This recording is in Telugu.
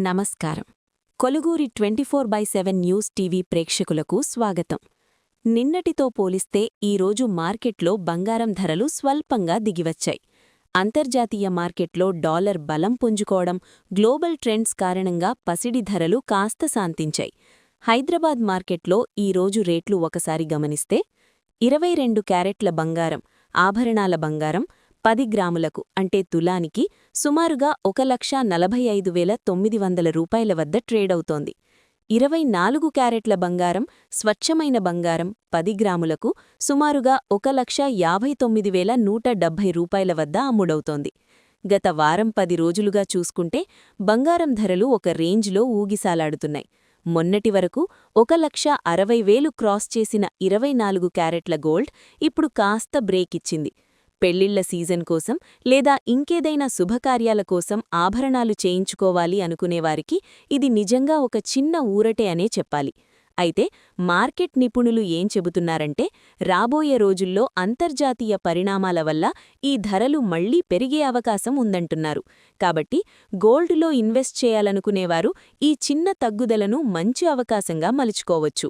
నమస్కారం. కొలుగూరి 24/7 న్యూస్ టీవీ ప్రేక్షకులకు స్వాగతం. నిన్నటితో పోలిస్తే ఈరోజు మార్కెట్లో బంగారం ధరలు స్వల్పంగా దిగివచ్చాయి. అంతర్జాతీయ మార్కెట్లో డాలర్ బలం పుంజుకోవడం, గ్లోబల్ ట్రెండ్స్ కారణంగా పసిడి ధరలు కాస్త శాంతించాయి. హైదరాబాద్ మార్కెట్లో ఈరోజు రేట్లు ఒకసారి గమనిస్తే 22 క్యారెట్ల బంగారం, ఆభరణాల బంగారం 10 గ్రాములకు అంటే తులానికి సుమారుగా 1,45,900 రూపాయల వద్ద ట్రేడవుతోంది. 24 క్యారెట్ల బంగారం, స్వచ్ఛమైన బంగారం 10 గ్రాములకు సుమారుగా 1,59,170 రూపాయల వద్ద అమ్ముడవుతోంది. గత వారం 10 రోజులుగా చూసుకుంటే బంగారం ధరలు ఒక రేంజ్లో ఊగిసాలాడుతున్నాయి. మొన్నటి వరకు 1,60,000 క్రాస్ చేసిన 24 క్యారెట్ల గోల్డ్ ఇప్పుడు కాస్త బ్రేక్ ఇచ్చింది. పెళ్లిళ్ల సీజన్ కోసం లేదా ఇంకేదైనా శుభకార్యాల కోసం ఆభరణాలు చేయించుకోవాలి అనుకునేవారికి ఇది నిజంగా ఒక చిన్న ఊరటే అనే చెప్పాలి. అయితే మార్కెట్ నిపుణులు ఏం చెబుతున్నారంటే, రాబోయే రోజుల్లో అంతర్జాతీయ పరిణామాల వల్ల ఈ ధరలు మళ్లీ పెరిగే అవకాశం ఉందంటున్నారు. కాబట్టి గోల్డ్లో ఇన్వెస్ట్ చేయాలనుకునేవారు ఈ చిన్న తగ్గుదలను మంచి అవకాశంగా మలుచుకోవచ్చు.